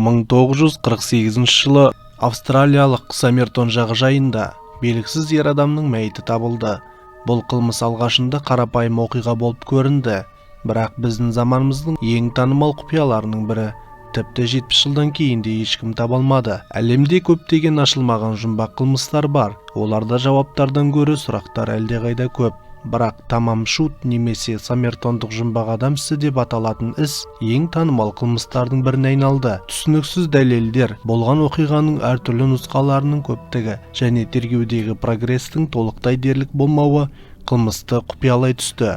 1948 жылы Австралиялық Саммертон жағажайында белгісіз ер адамның мәйіті табылды. Бұл қылмыс алғашында қарапайым оқиға болып көрінді, бірақ біздің заманымыздың ең танымал құпияларының бірі. Тіпті 70 жылдан кейін де ешкім таба алмады. Әлемде көптеген ашылмаған жұмбақ қылмыстар бар. Оларда жауаптардан гөрі сұрақтар әлдеқайда көп. Бірақ тамам шут немесе саммертондық жұмбақ адам ісі деп аталатын іс ең танымал қылмыстардың біріне айналды. Түсініксіз дәлелдер, болған оқиғаның әртүрлі нұсқаларының көптігі және тергеудегі прогрестің толықтай дерлік болмауы қылмысты құпиялай түсті.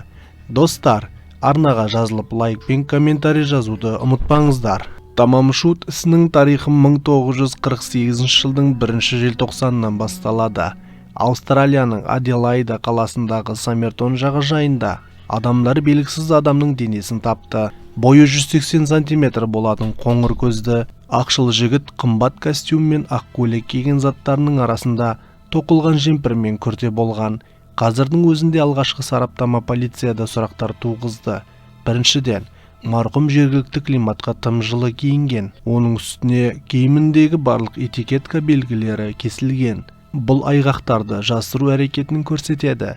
Достар, арнаға жазылып лайк пен комментарий жазуды ұмытпаңыздар. Тамам шут ісінің тарихы 1948 жылдың 1 желтоқсанынан басталады. Австралияның Аделаида қаласындағы Саммертон жағажайында адамдар белгісіз адамның денесін тапты. Бойы 180 см болатын қоңыр көзді ақшыл жігіт қымбат костюм мен ақ көйлек киген заттарының арасында тоқылған жемпірмен күрте болған. Қазірдің өзінде алғашқы сараптама полицияда сұрақтар туғызды. Біріншіден, марқұм жергілікті климатқа тым жылы киінген. Оның үстіне киіміндегі барлық этикетка белгілері кесілген. Бұл айғақтарды жасыру әрекетінің көрсетеді.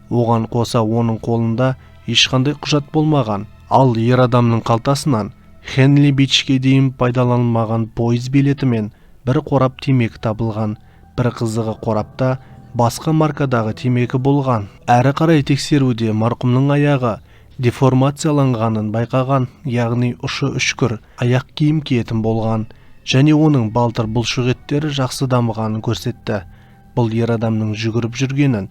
Оған қоса оның қолында ешқандай құжат болмаған. Ал ер адамның қалтасынан Хенли Бичке дейін пайдаланылмаған пойыз билеті мен бір қорап темекі табылған. Бір қызығы, қорапта басқа маркадағы темекі болған. Әрі қарай тексеруде марқұмның аяғы деформацияланғанын байқаған, яғни ұшы үшкір аяқ киім киетін болған және оның балтыр бұлшық еттері жақсы дамығанын көрсетті. Бұл ер адамның жүгіріп жүргенін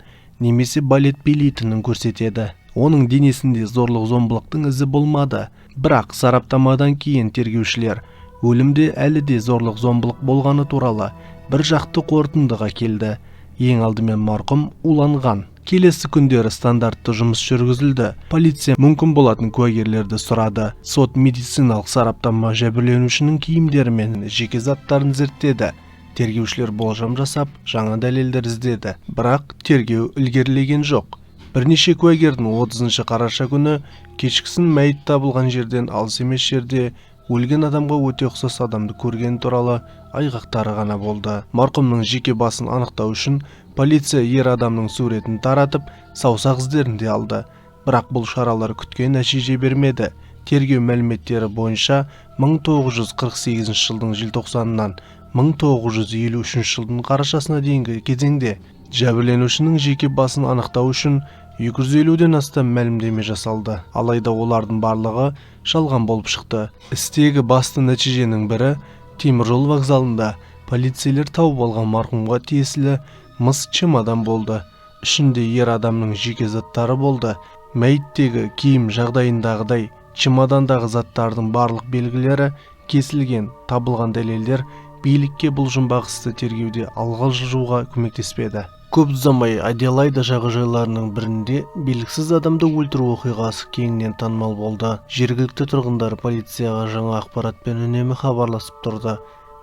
немесе балет билейтінін көрсетеді. Оның денесінде зорлық-зомбылықтың ізі болмады. Бірақ сараптамадан кейін тергеушілер өлімде әлі де зорлық-зомбылық болғаны туралы бір жақты қорытындыға келді. Ең алдымен марқұм уланған. Келесі күндері стандартты жұмыс жүргізілді. Полиция мүмкін болатын куәгерлерді сұрады. Сот медициналық сараптама жәбірленушінің киімдері мен жеке заттарын зерттеді. Тергеушілер болжам жасап, жаңа дәлелдер іздеді. Бірақ тергеу ілгерілеген жоқ. Бірнеше куәгердің 30 қараша күні кешкісін мәйіт табылған жерден алыс емес жерде өлген адамға өте ұқсас адамды көрген туралы айғақтары ғана болды. Марқұмның жеке басын анықтау үшін полиция ер адамның суретін таратып, саусақ іздерін де алды. Бірақ бұл шаралар күткен нәтиже бермеді. Тергеу мәліметтері бойынша 1948 жылдың желтоқсанынан 1953 жылдың қарашасына дейінгі кезеңде жәбірленушінің жеке басын анықтау үшін 250-ден астам мәлімдеме жасалды. Алайда олардың барлығы жалған болып шықты. Істегі басты нәтиженің бірі теміржол вокзалында полицейлер тауып алған марқұмға тиесілі мыс чемодан болды. Ішінде ер адамның жеке заттары болды. Мәйіттегі киім жағдайындағыдай чемодандағы заттардың барлық белгілері кесілген. Табылған дәлелдер билікке бұл жұмбақ істі тергеуде алға жылжуға көмектеспеді. Көп ұзамай Аделаида жағажайларының бірінде белгісіз адамды өлтіру оқиғасы кеңінен танымал болды. Жергілікті тұрғындар полицияға жаңа ақпаратпен үнемі хабарласып тұрды,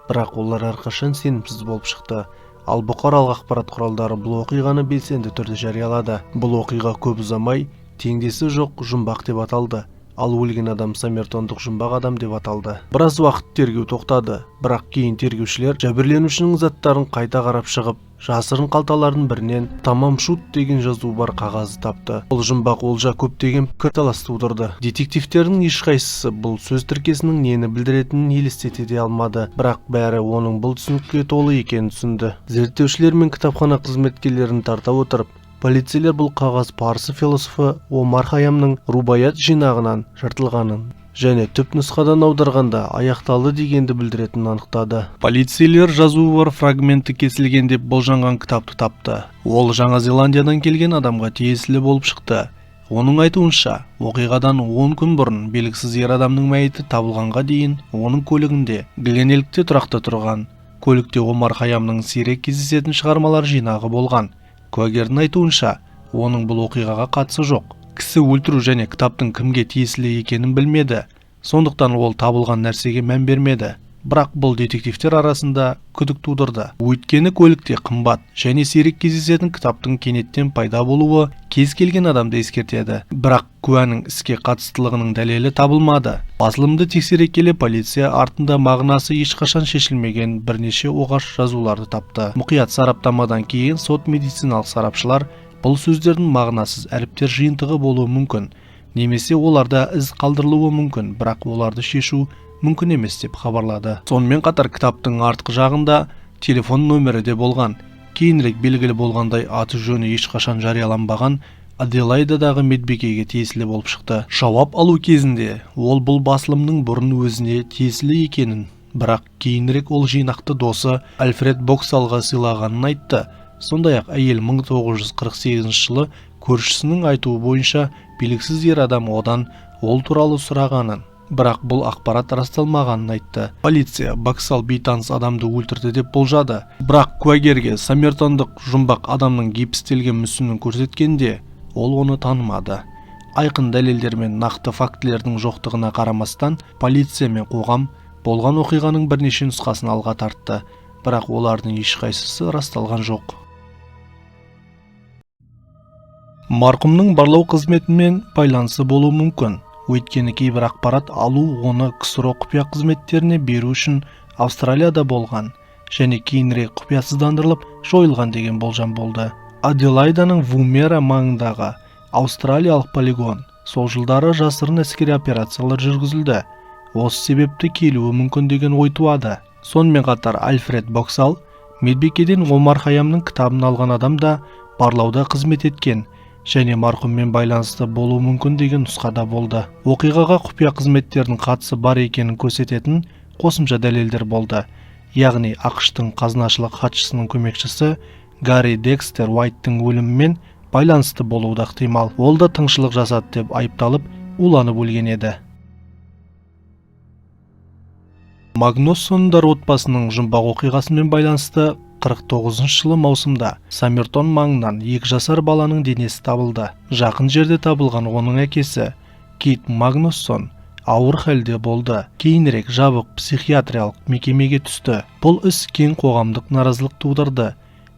бірақ олар әрқашан сенімсіз болып шықты. Ал бұқаралық ақпарат құралдары бұл оқиғаны белсенді түрде жариялады. Бұл оқиға көп ұзамай теңдесі жоқ жұмбақ деп аталды. Ал өлген адам саммертондық жұмбақ адам деп аталды. Біраз уақыт тергеу тоқтады, бірақ кейін тергеушілер жәбірленушінің заттарын қайта қарап шығып, жасырын қалталардың бірінен тамам шут деген жазу бар қағазы тапты. Бұл жұмбақ олжа көптеген пікірталас тудырды. Детективтердің ешқайсысы бұл сөз тіркесінің нені білдіретінін елестете де алмады, бірақ бәрі оның бұл түсінікке толы екенін түсінді. Зерттеушілер мен кітапхана қызметкерлерін тарта отырып, полицейлер бұл қағаз парсы философы Омар Хайямның рубаят жинағынан жыртылғанын және түп нұсқадан аударғанда аяқталды дегенді білдіретінін анықтады. Полицейлер жазуы бар фрагменті кесілген деп болжанған кітапты тапты. Ол Жаңа Зеландиядан келген адамға тиесілі болып шықты. Оның айтуынша, оқиғадан 10 күн бұрын белгісіз ер адамның мәйіті табылғанға дейін оның көлігінде Гленелгте тұрақты тұрған. Көлікте Омар Хайямның сирек кездесетін шығармалар жинағы болған. Куәгердің айтуынша, оның бұл оқиғаға қатысы жоқ. Кісі өлтіру және кітаптың кімге тиесілі екенін білмеді. Сондықтан ол табылған нәрсеге мән бермеді. Бірақ бұл детективтер арасында күдік тудырды. Өйткені көлікте қымбат және сирек кездесетін кітаптың кенеттен пайда болуы кез келген адамды ескертеді. Бірақ куәнің іске қатыстылығының дәлелі табылмады. Басылымды тексере келе полиция артында мағынасы ешқашан шешілмеген бірнеше оғаш жазуларды тапты. Мұқият сараптамадан кейін сот-медициналық сарапшылар бұл сөздердің мағынасыз әріптер жиынтығы болуы мүмкін, немесе оларда із қалдырылуы мүмкін, бірақ оларды шешу мүмкін емес деп хабарлады. Сонымен қатар кітаптың артқы жағында телефон нөмірі де болған. Кейінірек белгілі болғандай аты жөні ешқашан жарияланбаған Аделайдадағы медбикеге тиесілі болып шықты. Жауап алу кезінде ол бұл басылымның бұрын өзіне тиесілі екенін, бірақ кейінірек ол жинақты досы Альфред Боксалға сыйлағанын айтты. Сондай-ақ әйел 1948 жылы көршісінің айтуы бойынша белгісіз ер адам одан ол туралы сұрағанын, бірақ бұл ақпарат расталмағанын айтты. Полиция Боксал бейтаныс адамды өлтірді деп болжады, бірақ куәгерге Саммертондық жұмбақ адамның гипстелген мүсінін көрсеткенде ол оны танымады. Айқын дәлелдер мен нақты фактілердің жоқтығына қарамастан, полиция мен қоғам болған оқиғаның бірнеше нұсқасын алға тартты, бірақ олардың ешқайсысы расталған жоқ. Марқұмның барлау қызметімен байланысы болуы мүмкін. Өйткені кейбір ақпарат алу оны КСРО құпия қызметтеріне беру үшін Австралияда болған және кейінірек құпиясыздандырылып жойылған деген болжам болды. Аделайданың Вумера маңындағы австралиялық полигон сол жылдары жасырын әскери операциялар жүргізілді. Осы себепті келуі мүмкін деген ой туады. Сонымен қатар Альфред Боксал медбикеден Омар Хайямның кітабын алған адам да барлауда қызмет еткен және марқұммен байланысты болуы мүмкін деген нұсқада болды. Оқиғаға құпия қызметтердің қатысы бар екенін көрсететін қосымша дәлелдер болды. Яғни ақш-тың қазынашылық хатшысының көмекшісі Гарри Декстер Уайттың өлімімен байланысты болуы да ықтимал. Ол да тыңшылық жасады деп айыпталып, уланып өлген еді. Магнуссондар отбасының жұмбақ оқиғасымен байланысты 49 жылы маусымда Саммертон маңынан 2 жасар баланың денесі табылды. Жақын жерде табылған оның әкесі Кит Магнуссон ауыр халде болды. Кейінірек жабық психиатриялық мекемеге түсті. Бұл іс кең қоғамдық наразылық тудырды.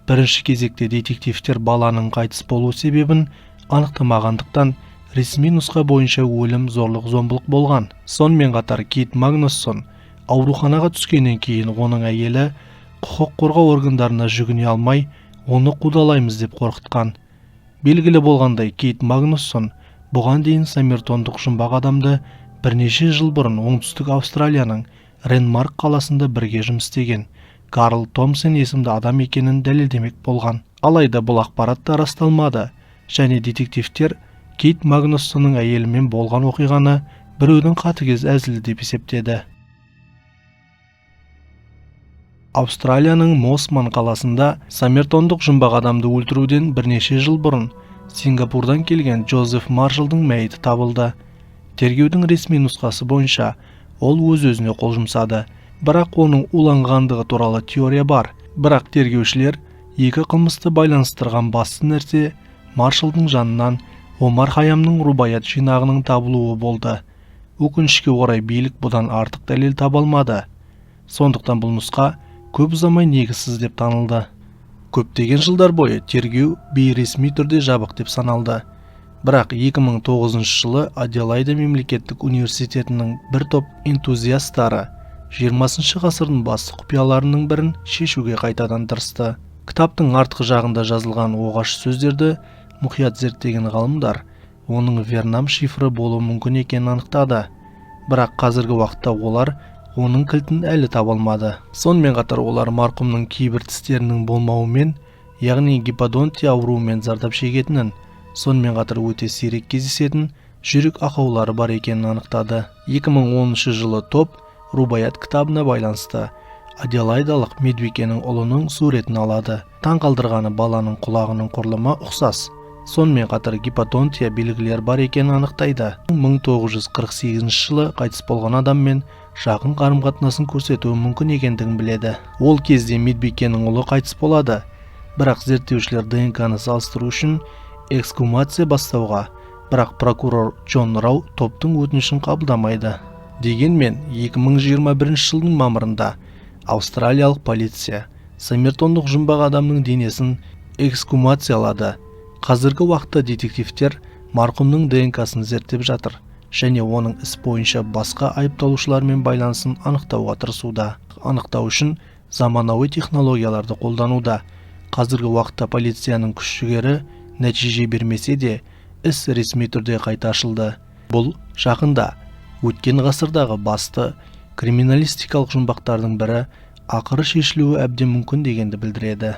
Бірінші кезекте детективтер баланың қайтыс болу себебін анықтамағандықтан ресми нұсқа бойынша өлім зорлық-зомбылық болған. Сонымен қатар Кит Магнуссон ауруханаға түскеннен кейін оның әйелі құқық қорғау органдарына жүгіне алмай, оны қудалаймыз деп қорқытқан. Белгілі болғандай, Кит Магнуссон бұған дейін Саммертондық жұмбақ адамды бірнеше жыл бұрын оңтүстік Австралияның Ренмарк қаласында бірге жұмыс істеген Карл Томсон есімді адам екенін дәлелдемек болған. Алайда бұл ақпарат та расталмады және детективтер Кит Магнуссонның әйелімен болған оқиғаны біреудің қатыгез әзілі деп есептеді. Австралияның Мосман қаласында Саммертондық жұмбақ адамды өлтіруден бірнеше жыл бұрын Сингапурдан келген Джозеф Маршалдың мәйіті табылды. Тергеудің ресми нұсқасы бойынша ол өз-өзіне қол жұмсады, бірақ оның уланғандығы туралы теория бар. Бірақ тергеушілер екі қылмысты байланыстырған басты нәрсе Маршалдың жанынан Омар Хайямның рубаят жинағының табылуы болды. Өкінішке орай билік бұдан артық дәлел таба алмады. Сондықтан бұл нұсқа көп ұзамай негізсіз деп танылды. Көптеген жылдар бойы тергеу бейресми түрде жабық деп саналды. Бірақ 2009 жылы Аделайда мемлекеттік университетінің бір топ энтузиастары 20 ғасырдың басты құпияларының бірін шешуге қайтадан тырысты. Кітаптың артқы жағында жазылған оғаш сөздерді мұқият зерттеген ғалымдар оның Вернам шифры болуы мүмкін екенін анықтады. Бірақ қазіргі уақытта олар оның кілтін әлі таба алмады. Сонымен қатар олар марқұмның кейбір тістерінің болмауымен, яғни гиподонтия ауруымен зардап шегетінін, сонымен қатар өте сирек кездесетін жүрек ақаулары бар екенін анықтады. 2010 жылы топ рубаят кітабына байланысты Аделайдалық медбикенің ұлының суретін алады. Таң қалдырғаны баланың құлағының құрылымы ұқсас. Сонымен қатар гиподонтия белгілер бар екенін анықтайды. 1948 жылы қайтыс болған адаммен жақын қарым-қатынасын көрсетуі мүмкін екендігін біледі. Ол кезде медбикенің ұлы қайтыс болады, бірақ зерттеушілер ДНК-ны салыстыру үшін эксгумация бастауға, бірақ прокурор Джон Рау топтың өтінішін қабылдамайды. Дегенмен 2021 жылдың мамырында австралиялық полиция самертондық жұмбақ адамның денесін эксгумациялады. Қазіргі уақытта детективтер марқұмның ДНК-сын зерттеп жатыр және оның іс бойынша басқа айыпталушылармен байланысын анықтауға тырысуда. Анықтау үшін заманауи технологияларды қолдануда. Қазіргі уақытта полицияның күш-жігері нәтиже бермесе де, іс ресми түрде қайта ашылды. Бұл жақында өткен ғасырдағы басты криминалистикалық жұмбақтардың бірі ақыры шешілуі әбден мүмкін дегенді білдіреді.